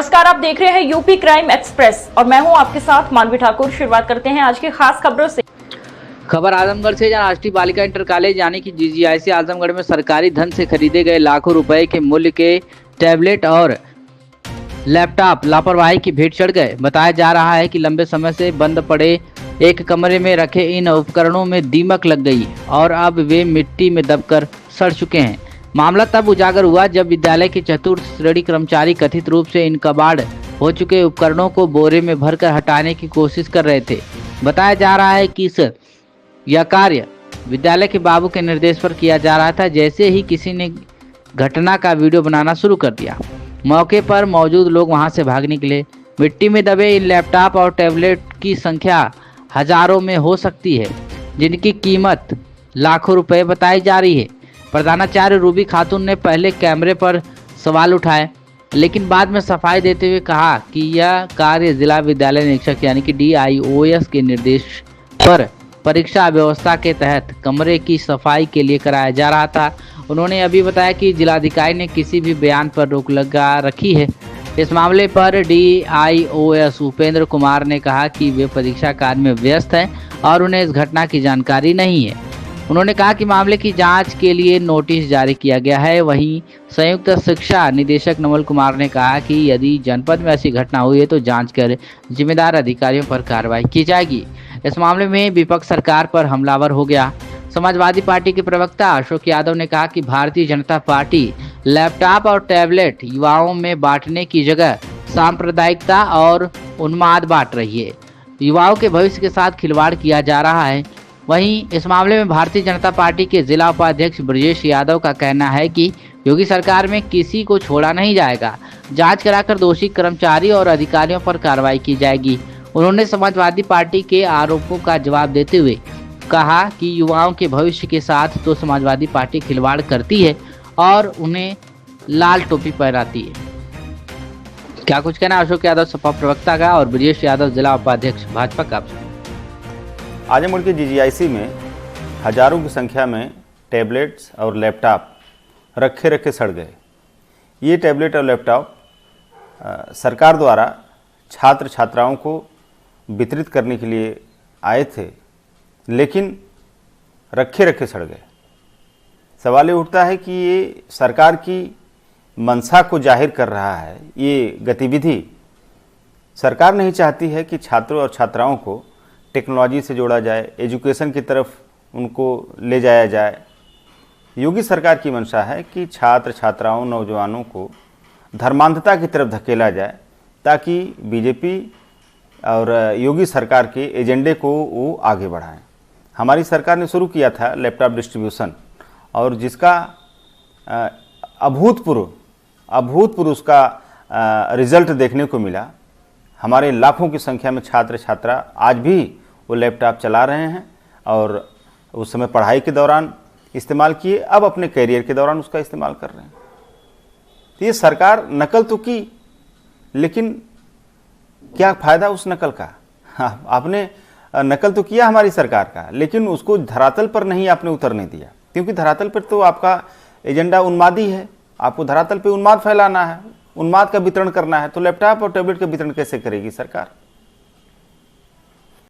नमस्कार, आप देख रहे हैं यूपी क्राइम एक्सप्रेस और मैं हूं आपके साथ मानवी ठाकुर। शुरुआत करते हैं आज की खास खबरों से। खबर आजमगढ़ से, जहां राष्ट्रीय बालिका इंटर कॉलेज यानी कि जीजीआईसी आजमगढ़ में सरकारी धन से खरीदे गए लाखों रुपए के मूल्य के टैबलेट और लैपटॉप लापरवाही की भेंट चढ़ गए। बताया जा रहा है कि लंबे समय से बंद पड़े एक कमरे में रखे इन उपकरणों में दीमक लग गई और अब वे मिट्टी में दबकर सड़ चुके हैं। मामला तब उजागर हुआ जब विद्यालय के चतुर्थ श्रेणी कर्मचारी कथित रूप से इन कबाड़ हो चुके उपकरणों को बोरे में भरकर हटाने की कोशिश कर रहे थे। बताया जा रहा है कि यह कार्य विद्यालय के बाबू के निर्देश पर किया जा रहा था। जैसे ही किसी ने घटना का वीडियो बनाना शुरू कर दिया, मौके पर मौजूद लोग वहां से भाग निकले। मिट्टी में दबे इन लैपटॉप और टैबलेट की संख्या हजारों में हो सकती है, जिनकी कीमत लाखों रुपए बताई जा रही है। प्रधानाचार्य रूबी खातून ने पहले कैमरे पर सवाल उठाए, लेकिन बाद में सफाई देते हुए कहा कि यह कार्य जिला विद्यालय निरीक्षक यानी कि DIOS के निर्देश पर परीक्षा व्यवस्था के तहत कमरे की सफाई के लिए कराया जा रहा था। उन्होंने अभी बताया कि जिलाधिकारी ने किसी भी बयान पर रोक लगा रखी है। इस मामले पर DIOS उपेंद्र कुमार ने कहा कि वे परीक्षा कार्य में व्यस्त हैं और उन्हें इस घटना की जानकारी नहीं है। उन्होंने कहा कि मामले की जांच के लिए नोटिस जारी किया गया है। वहीं संयुक्त शिक्षा निदेशक नवल कुमार ने कहा कि यदि जनपद में ऐसी घटना हुई है तो जांच कर जिम्मेदार अधिकारियों पर कार्रवाई की जाएगी। इस मामले में विपक्ष सरकार पर हमलावर हो गया। समाजवादी पार्टी के प्रवक्ता अशोक यादव ने कहा कि भारतीय जनता पार्टी लैपटॉप और टैबलेट युवाओं में बांटने की जगह सांप्रदायिकता और उन्माद बांट रही है। युवाओं के भविष्य के साथ खिलवाड़ किया जा रहा है। वहीं इस मामले में भारतीय जनता पार्टी के जिला उपाध्यक्ष ब्रजेश यादव का कहना है कि योगी सरकार में किसी को छोड़ा नहीं जाएगा। जांच कराकर दोषी कर्मचारी और अधिकारियों पर कार्रवाई की जाएगी। उन्होंने समाजवादी पार्टी के आरोपों का जवाब देते हुए कहा कि युवाओं के भविष्य के साथ तो समाजवादी पार्टी खिलवाड़ करती है और उन्हें लाल टोपी पहनाती है। क्या कुछ कहना अशोक यादव सपा प्रवक्ता का और ब्रजेश यादव जिला उपाध्यक्ष भाजपा का। आजमगढ़ के जीजीआईसी में हजारों की संख्या में टैबलेट्स और लैपटॉप रखे सड़ गए। ये टैबलेट और लैपटॉप सरकार द्वारा छात्र छात्राओं को वितरित करने के लिए आए थे, लेकिन रखे सड़ गए। सवाल ये उठता है कि ये सरकार की मंशा को जाहिर कर रहा है। ये गतिविधि सरकार नहीं चाहती है कि छात्रों और छात्राओं को टेक्नोलॉजी से जोड़ा जाए, एजुकेशन की तरफ उनको ले जाया जाए। योगी सरकार की मंशा है कि छात्र छात्राओं नौजवानों को धर्मांधता की तरफ धकेला जाए, ताकि बीजेपी और योगी सरकार के एजेंडे को वो आगे बढ़ाएं। हमारी सरकार ने शुरू किया था लैपटॉप डिस्ट्रीब्यूशन, और जिसका अभूतपूर्व उसका रिजल्ट देखने को मिला। हमारे लाखों की संख्या में छात्र छात्रा आज भी वो लैपटॉप चला रहे हैं और उस समय पढ़ाई के दौरान इस्तेमाल किए, अब अपने करियर के दौरान उसका इस्तेमाल कर रहे हैं। तो ये सरकार नकल तो की, लेकिन क्या फ़ायदा उस नकल का? हाँ, आपने नकल तो किया हमारी सरकार का, लेकिन उसको धरातल पर नहीं आपने उतरने दिया, क्योंकि धरातल पर तो आपका एजेंडा उन्मादी है। आपको धरातल पे उन्माद फैलाना है, उन्माद का वितरण करना है, तो लैपटॉप और टैबलेट का वितरण कैसे करेगी सरकार?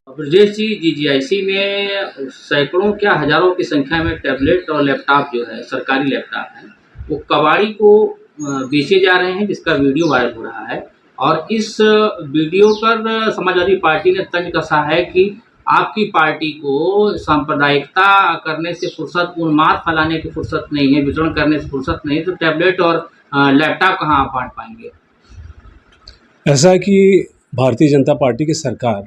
ब्रजेश जी, जीजीआईसी में सैकड़ों क्या हजारों की संख्या में टैबलेट और लैपटॉप जो है, सरकारी लैपटॉप है, वो कबाड़ी को बेचे जा रहे हैं, जिसका वीडियो वायरल हो रहा है। और इस वीडियो पर समाजवादी पार्टी ने तंज कसा है कि आपकी पार्टी को सांप्रदायिकता करने से फुर्सत, उन्माद फैलाने की फुर्सत नहीं है, वितरण करने से फुर्सत नहीं है, तो टैबलेट और लैपटॉप कहाँ आप बांट पाएंगे? ऐसा है कि भारतीय जनता पार्टी की सरकार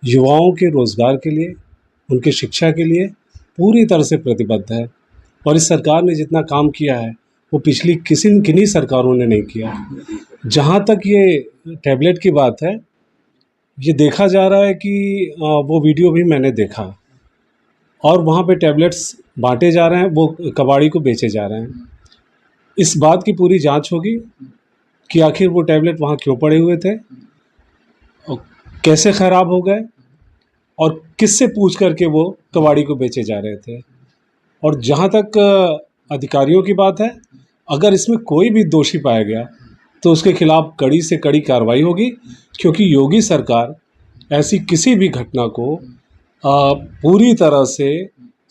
युवाओं के रोजगार के लिए, उनकी शिक्षा के लिए पूरी तरह से प्रतिबद्ध है। और इस सरकार ने जितना काम किया है वो पिछली किन्हीं सरकारों ने नहीं किया। जहाँ तक ये टैबलेट की बात है, ये देखा जा रहा है कि वो वीडियो भी मैंने देखा, और वहाँ पे टैबलेट्स बांटे जा रहे हैं, वो कबाड़ी को बेचे जा रहे हैं। इस बात की पूरी जांच होगी कि आखिर वो टैबलेट वहाँ क्यों पड़े हुए थे, कैसे ख़राब हो गए, और किससे पूछ करके वो कबाड़ी को बेचे जा रहे थे। और जहाँ तक अधिकारियों की बात है, अगर इसमें कोई भी दोषी पाया गया तो उसके खिलाफ कड़ी से कड़ी कार्रवाई होगी, क्योंकि योगी सरकार ऐसी किसी भी घटना को पूरी तरह से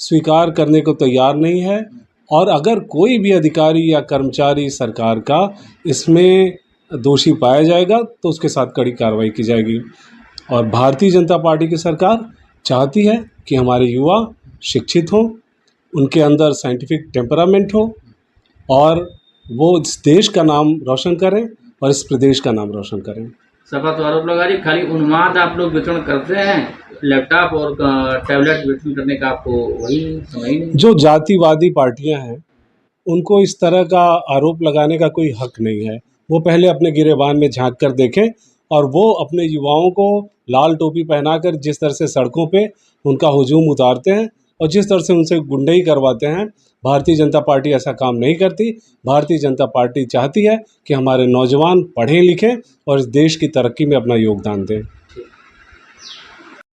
स्वीकार करने को तैयार नहीं है। और अगर कोई भी अधिकारी या कर्मचारी सरकार का इसमें दोषी पाया जाएगा तो उसके साथ कड़ी कार्रवाई की जाएगी। और भारतीय जनता पार्टी की सरकार चाहती है कि हमारे युवा शिक्षित हों, उनके अंदर साइंटिफिक टेम्परामेंट हो और वो इस देश का नाम रोशन करें और इस प्रदेश का नाम रोशन करें। सपा तो आरोप लगा रही खाली उन्माद आप लोग वितरण करते हैं, लैपटॉप और टैबलेट वितरण करने का आपको वही समझ ही नहीं। जो जातिवादी पार्टियां हैं उनको इस तरह का आरोप लगाने का कोई हक नहीं है। वो पहले अपने गिरेबान में झांक कर देखें और वो अपने युवाओं को लाल टोपी पहनाकर जिस तरह से सड़कों पे उनका हुजूम उतारते हैं और जिस तरह से उनसे गुंडई करवाते हैं, भारतीय जनता पार्टी ऐसा काम नहीं करती। भारतीय जनता पार्टी चाहती है कि हमारे नौजवान पढ़ें लिखें और इस देश की तरक्की में अपना योगदान दें।